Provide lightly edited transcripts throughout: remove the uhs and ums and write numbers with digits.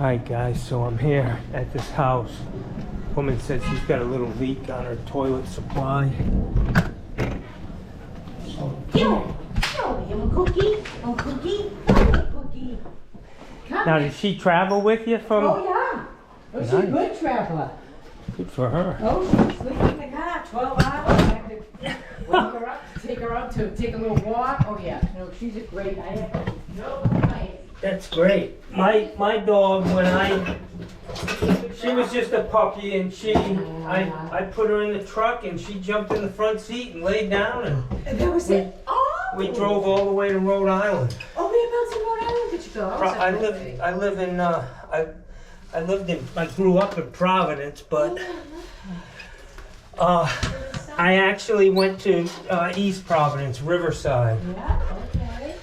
Alright guys, so I'm here at this house. Woman said she's got a little leak on her toilet supply. Yo, I'm a cookie. I'm a cookie. I'm a cookie. Come Now here. did she travel with you from? Oh yeah. Oh, she's a Nice. good traveler. Good for her. Oh, she's sleeping in the car 12 hours. I have to wake her up, take her out to take a little walk. Oh yeah. No, she's a great. I have no complaints. That's great. My dog, she was just a puppy, and I put her in the truck and she jumped in the front seat and laid down, and That was it. Oh. we drove all the way to Rhode Island. Oh, whereabouts in Rhode Island did you go? I grew up in Providence, but I actually went to East Providence, Riverside. Yeah. Okay.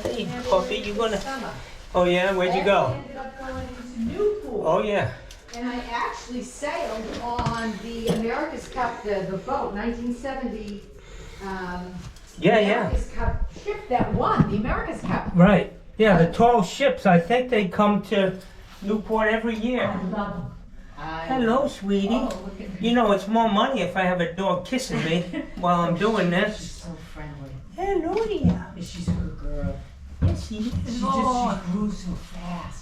Hey, puppy, you gonna? Summer. Oh yeah, where'd you I go? ended up going into Newport. Oh yeah. And I actually sailed on the America's Cup, the boat, 1970. Yeah. America's Cup ship that won the America's Cup. Right. Yeah, the tall ships. I think they come to Newport every year. I love them. Hello, sweetie. Oh, look at me. You know, it's more money if I have a dog kissing me while I'm doing She's this. so friendly. Hello, dear. She's a good girl. Yes, she is. She grew so fast.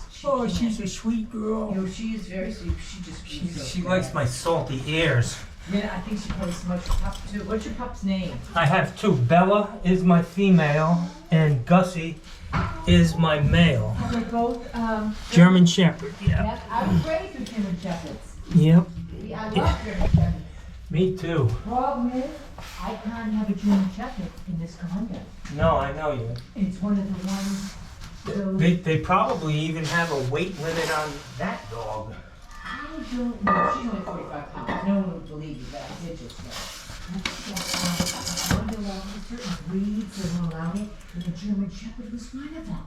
She's a sweet girl. You know, she is very sweet. She just grew so She fast. likes my salty ears. Yeah, I think she probably smokes your pup too. What's your pup's name? I have two. Bella is my female, and Gussie is my male. They're both German Shepherd, yeah. Yeah, I was raised with German Shepherds. Yep, Yeah, I love German Shepherds. me too. Problem is, I can't have a German Shepherd in this condo. No, I know you. It's one of the ones. They probably even have a weight limit on that dog. I don't know. She's only 45 pounds. No one would believe you, but I did just know. I wonder why certain breeds are allowed it, and the German Shepherd was one of them.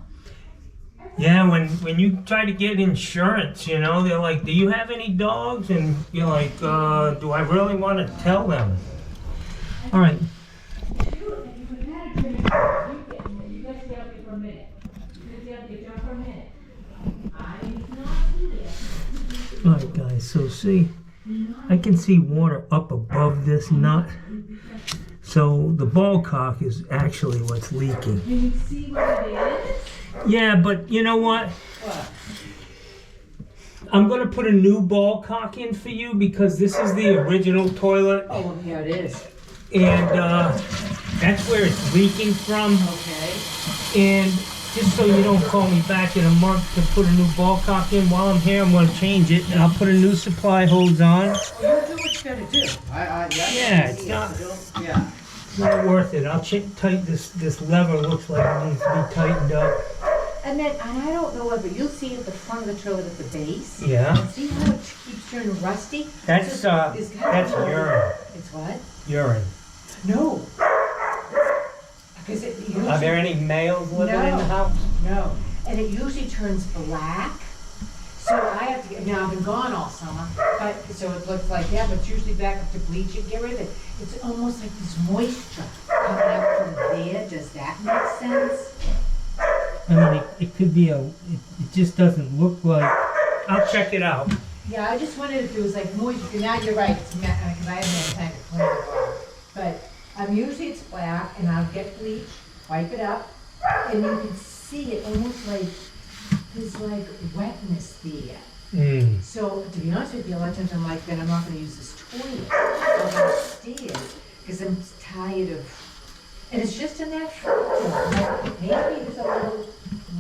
Yeah, when you try to get insurance, you know, they're like, do you have any dogs? And you're like, do I really want to tell them? All right. You guys stay up here for a minute. You guys stay up here for a minute. I'm not here. All right, guys, so see, I can see water up above this nut. So the Ballcock is actually what's leaking. Can you see what it is? Yeah, but you know what? What? I'm gonna put a new Ballcock in for you because this is the original toilet, Oh, well, here it is. and that's where it's leaking from. Okay. And just so you don't call me back in a month to put a new Ballcock in, while I'm here, I'm gonna change it, and I'll put a new supply hose on. Well, you do what you gotta do. Yeah, it's not. Yeah. It's not worth it. I'll tighten this lever. Looks like it needs to be tightened up. And then, and I don't know whether you'll see at the front of the toilet at the base. Yeah. And see how it keeps turning rusty? That's So it's kind of- urine. It's what? Urine. No. Because it usually, Are there any males living in the house? No. And it usually turns black. So I have to get, now I've been gone all summer, but, so it looks like that, but it's usually back up to bleach and get rid of it. It's almost like this moisture coming up from there. Does that make sense? I mean, it could be it just doesn't look like. I'll check it out. Yeah, I just wondered if it was like moisture. Now you're right, it's because I haven't had time to clean it all. But usually it's black, and I'll get bleach, wipe it up, and you can see it almost like there's like wetness there. Mm. So to be honest with you, a lot of times I'm like, then I'm not going to use this toilet. I'll go upstairs because I'm tired of. And it's just in that filter. Maybe there's a little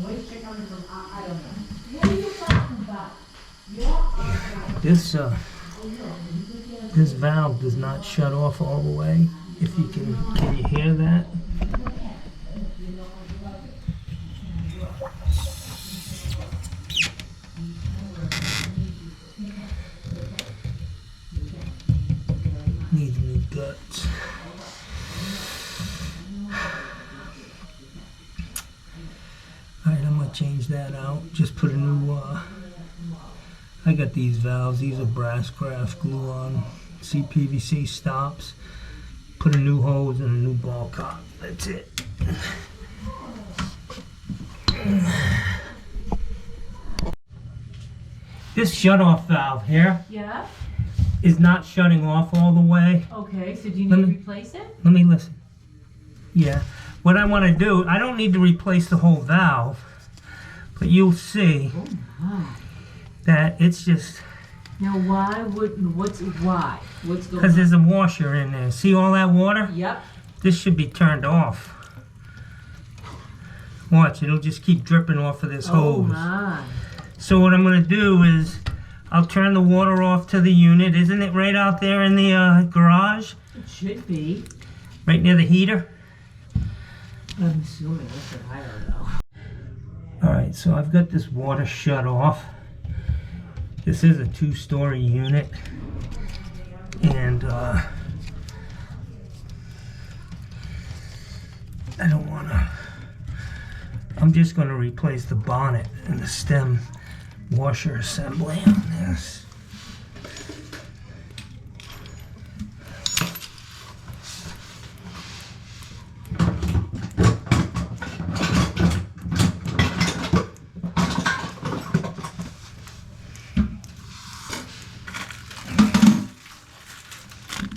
moisture coming from. I don't know. What are you talking about? This valve does not shut off all the way. If you can you hear that? Needs new guts. Alright, I'm gonna change that out. Just put a new I got these valves. These are brass craft glue on. CPVC stops. Put a new hose and a new Ballcock. That's it. This shut-off valve here Yeah, is not shutting off all the way. okay, so do you Let need to me- replace it? Let me listen. Yeah. What I want to do, I don't need to replace the whole valve, but you'll see Oh my. that it's just Now why wouldn't, what's going because on? there's a washer in there. See all that water? Yep, This should be turned off. Watch, it'll just keep dripping off of this oh hose. my. So what I'm going to do is I'll turn the water off to the unit. Isn't it right out there in the garage? It should be. Right near the heater? I'm assuming, that's what I don't know. Alright, so I've got this water shut off. This is a 2-story unit. And I don't want to... I'm just going to replace the bonnet and the stem washer assembly on this.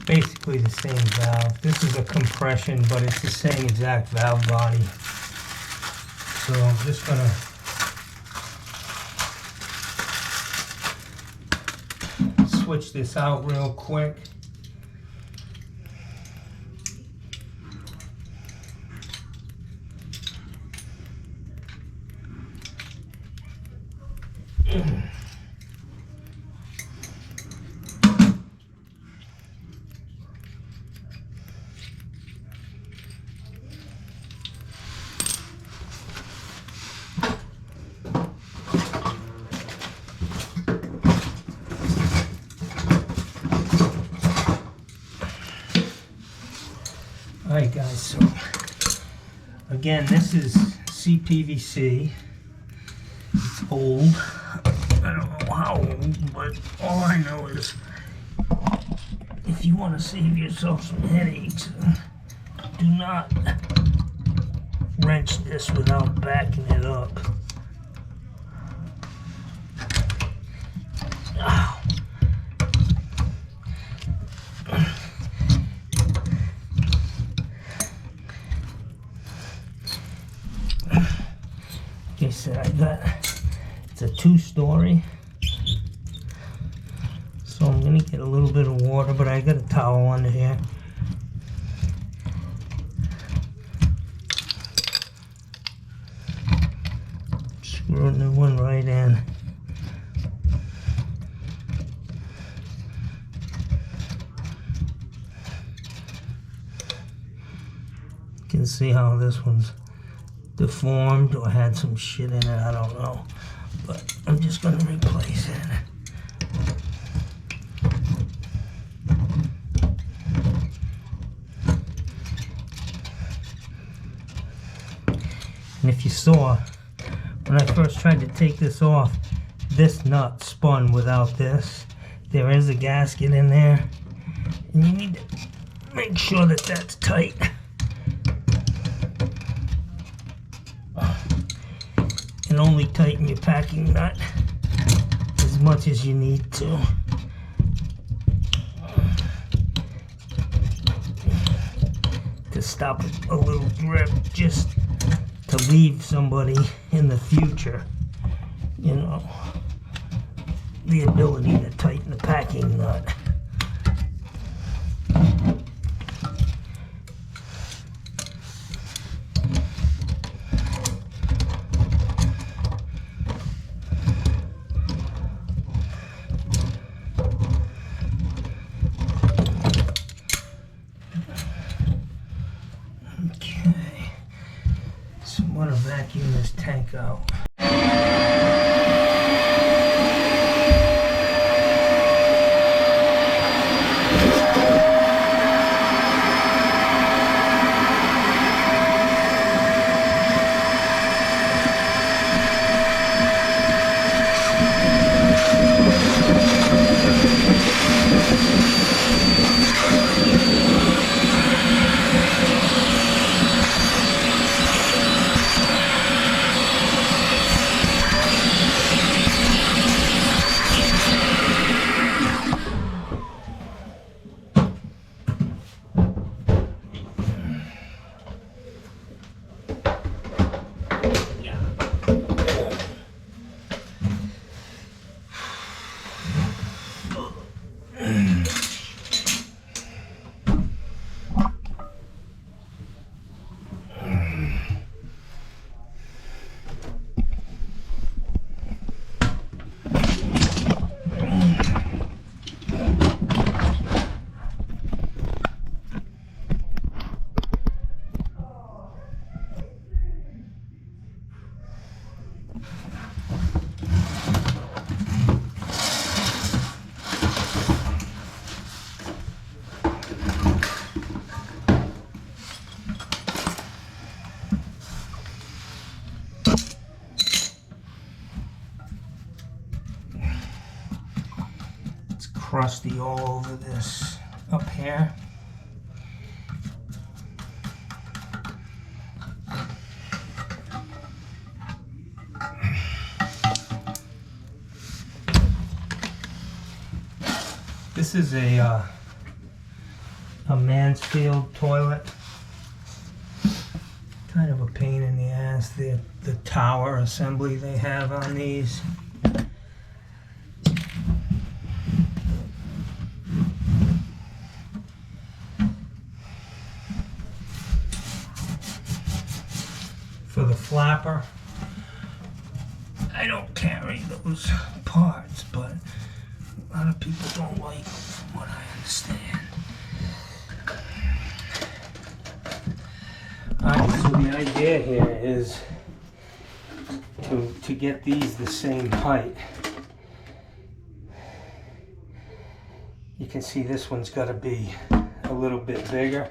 Basically the same valve. This is a compression, but it's the same exact valve body. So I'm just gonna switch this out real quick. Alright guys, so again, this is CPVC. It's old. I don't know how old, but all I know is if you want to save yourself some headaches, do not wrench this without backing it up. Ow. Like I said, it's a 2-story, so I'm gonna get a little bit of water, but I got a towel under here. Screw a new one right in. You can see how this one's deformed or had some shit in it, I don't know. But I'm just gonna replace it. And if you saw, when I first tried to take this off, this nut spun without this. There is a gasket in there, and you need to make sure that that's tight. And only tighten your packing nut as much as you need to. To stop a little drip, just to leave somebody in the future, you know, the ability to tighten the packing nut. Okay, so I'm gonna vacuum this tank out. crusty all over this up here. This is a Mansfield toilet. Kind of a pain in the ass, the tower assembly they have on these. For the flapper, I don't carry those parts, but a lot of people don't like them, from what I understand. Alright, so the idea here is to get these the same height. You can see this one's got to be a little bit bigger,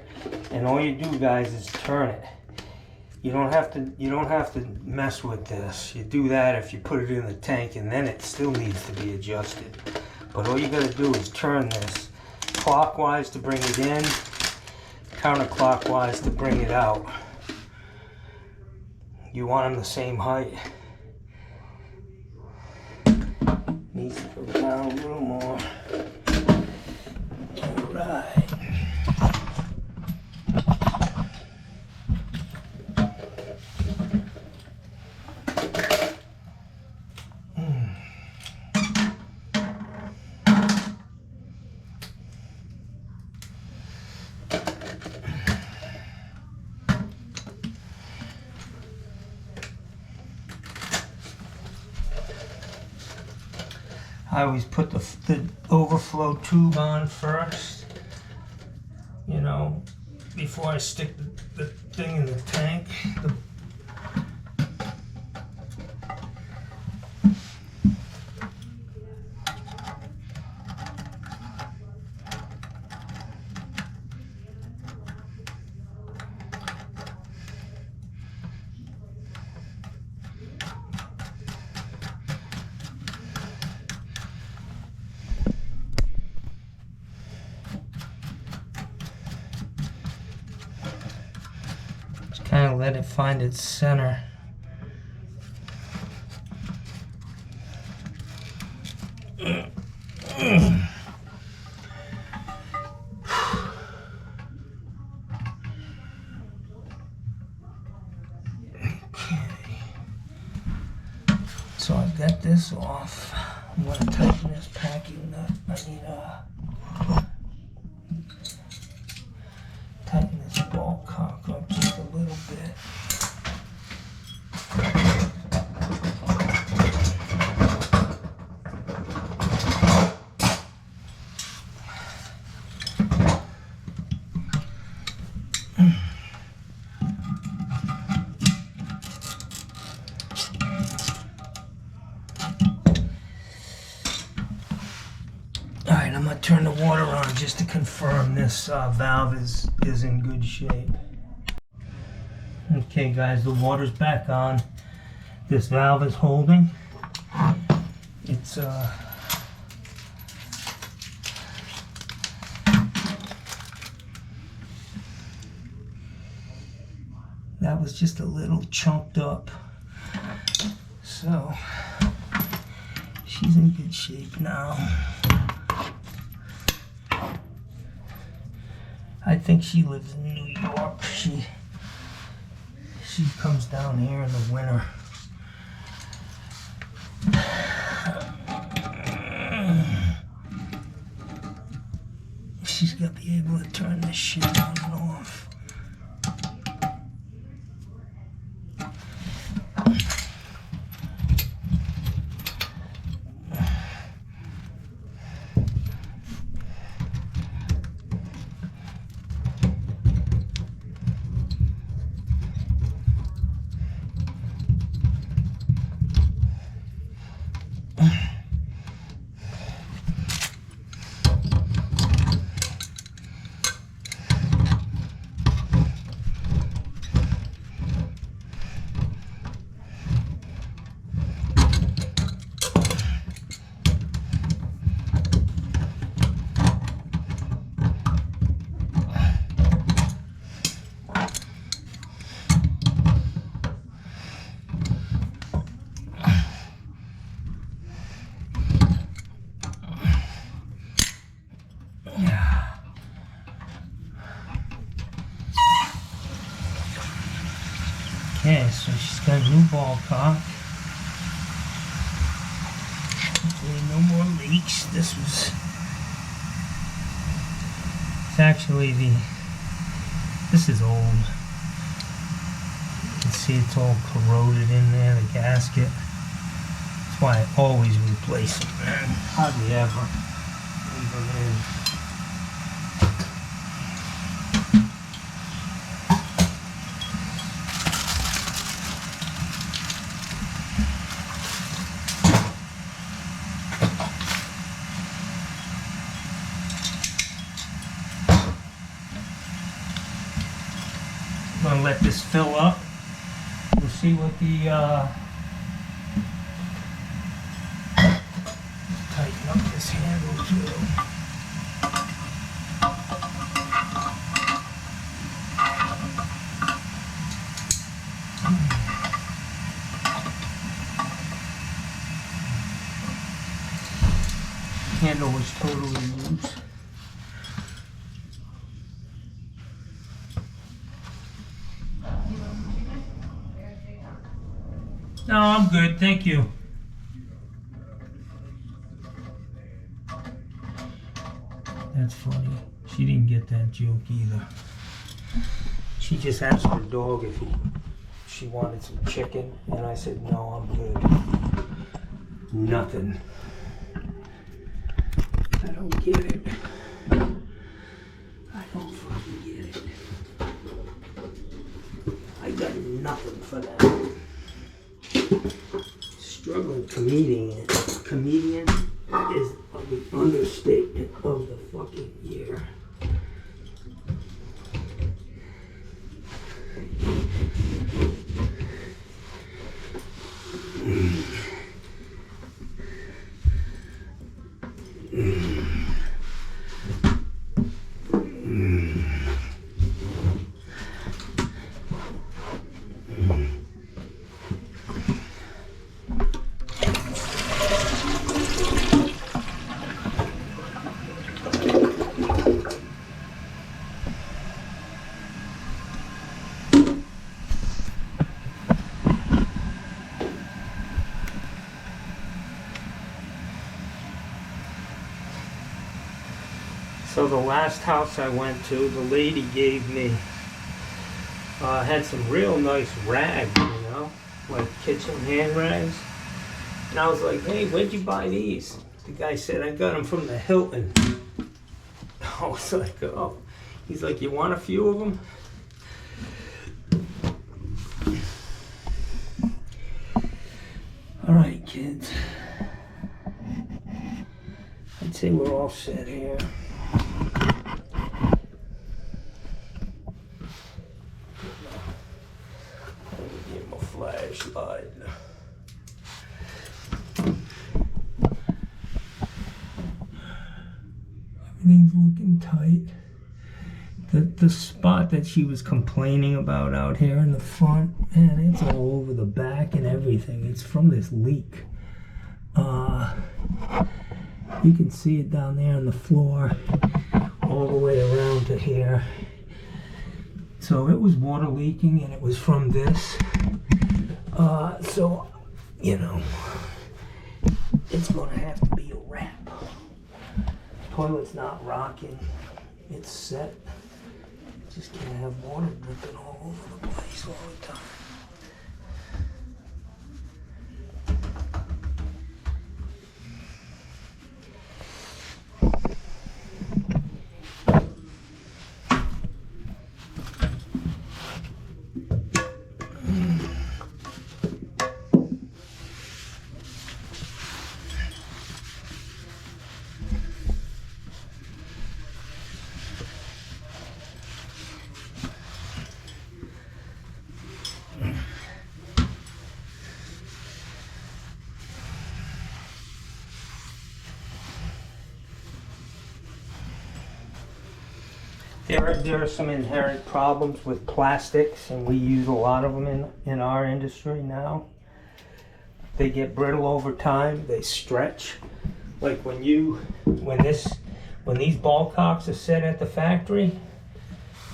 and all you do, guys, is turn it. You don't have to mess with this. You do that if you put it in the tank, and then it still needs to be adjusted. But all you got to do is turn this clockwise to bring it in, counterclockwise to bring it out. You want them the same height. Needs to go down a little more. All right. I always put the overflow tube on first, you know, before I stick the thing in the tank. Kind of let it find its center. So I've got this off. I'm going to tighten this packing nut. I need tighten this Ballcock up just a little bit. Alright, I'm going to turn the water on just to confirm this valve is in good shape. Okay guys, the water's back on. This valve is holding. It's that was just a little chunked up. So she's in good shape now. I think she lives in New York. She comes down here in the winter. She's got to be able to turn this shit on and off. Okay, so she's got a new Ballcock. Hopefully no more leaks. It's actually this is old. You can see it's all corroded in there, the gasket. That's why I always replace them, man. Hardly ever leave them in. I'm gonna let this fill up. We'll see what the tighten up this handle too. Handle was totally loose. No, I'm good, thank you. That's funny. She didn't get that joke either. She just asked her dog if she wanted some chicken, and I said, no, I'm good. Nothing. I don't get it. I don't fucking get it. I got nothing for that. Struggling comedian is the understatement of the fucking year. So the last house I went to, the lady gave me, had some real nice rags, you know, like kitchen hand rags. And I was like, hey, where'd you buy these? The guy said, I got them from the Hilton. I was like, oh. He's like, you want a few of them? All right, kids. I'd say we're all set here. Give him a flashlight. Everything's looking tight. The spot that she was complaining about out here in the front, man, it's all over the back and everything. It's from this leak. You can see it down there on the floor, all the way around to here. So it was water leaking, and it was from this. So, you know, it's gonna have to be a wrap. Toilet's not rocking. It's set. Just can't have water dripping all over the place all the time. There are some inherent problems with plastics, and we use a lot of them in our industry now. They get brittle over time, they stretch. Like when these Ballcocks are set at the factory,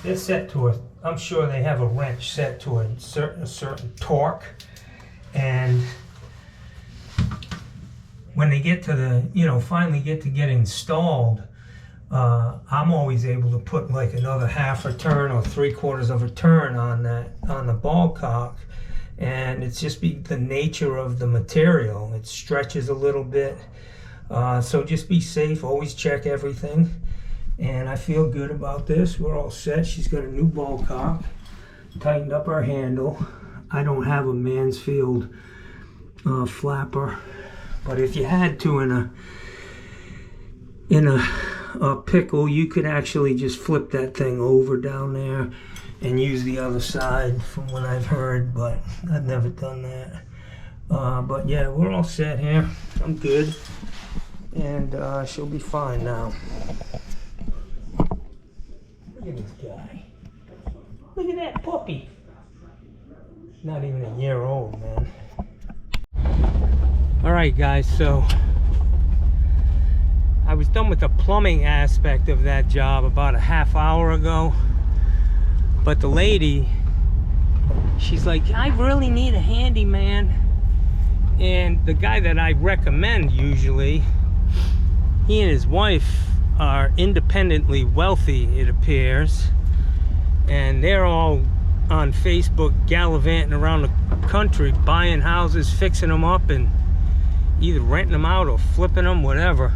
they're set to I'm sure they have a wrench set to a certain torque, and when they get to the, you know, finally get installed, I'm always able to put like another half a turn or 3/4 of a turn on the Ballcock, and it's just the nature of the material. It stretches a little bit, so just be safe. Always check everything, and I feel good about this. We're all set. She's got a new Ballcock, tightened up our handle. I don't have a Mansfield flapper, but if you had to in a pickle, you could actually just flip that thing over down there and use the other side, from what I've heard, but I've never done that. But yeah, we're all set here. I'm good, and she'll be fine now. Look at this guy. Look at that puppy. Not even a year old, man. Alright guys, so I was done with the plumbing aspect of that job about a half hour ago, but the lady, she's like, I really need a handyman, and the guy that I recommend usually, he and his wife are independently wealthy, it appears, and they're all on Facebook gallivanting around the country, buying houses, fixing them up, and either renting them out or flipping them, whatever.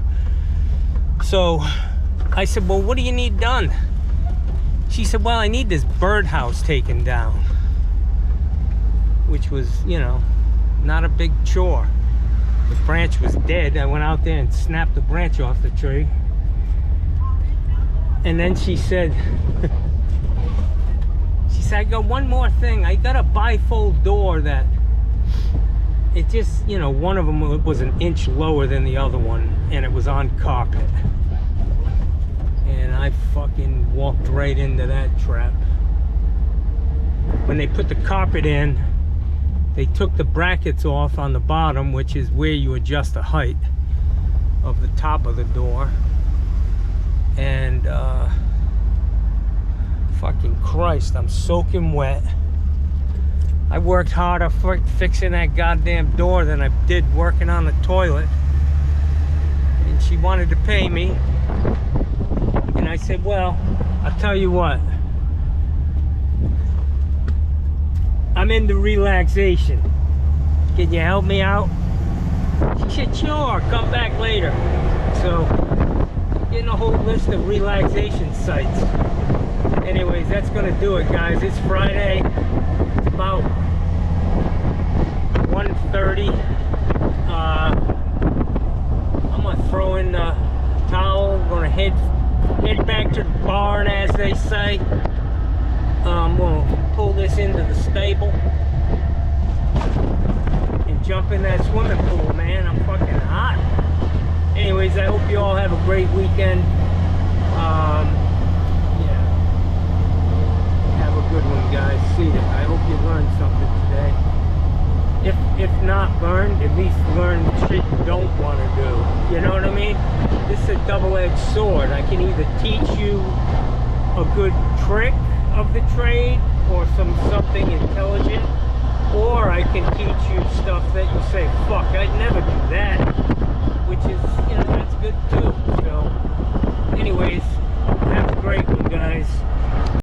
So I said, well, what do you need done? She said, well, I need this birdhouse taken down, which was, you know, not a big chore. The branch was dead. I went out there and snapped the branch off the tree. And then she said, I got one more thing. I got a bifold door that it just, you know, one of them was an inch lower than the other one, and it was on carpet. And I fucking walked right into that trap. When they put the carpet in, they took the brackets off on the bottom, which is where you adjust the height of the top of the door. And fucking Christ, I'm soaking wet. I worked harder for fixing that goddamn door than I did working on the toilet. And she wanted to pay me. And I said, well, I'll tell you what. I'm into relaxation. Can you help me out? She said, sure, come back later. So, getting a whole list of relaxation sites. Anyways, that's gonna do it, guys. It's Friday. It's about 1:30. I'm gonna throw in the towel. Gonna head back to the barn, as they say. I'm gonna pull this into the stable and jump in that swimming pool, man. I'm fucking hot. Anyways, I hope you all have a great weekend. Good one, guys. See ya. I hope you learned something today. If not learned, at least learn shit you don't want to do. You know what I mean? This is a double-edged sword. I can either teach you a good trick of the trade or something intelligent, or I can teach you stuff that you say, fuck, I'd never do that.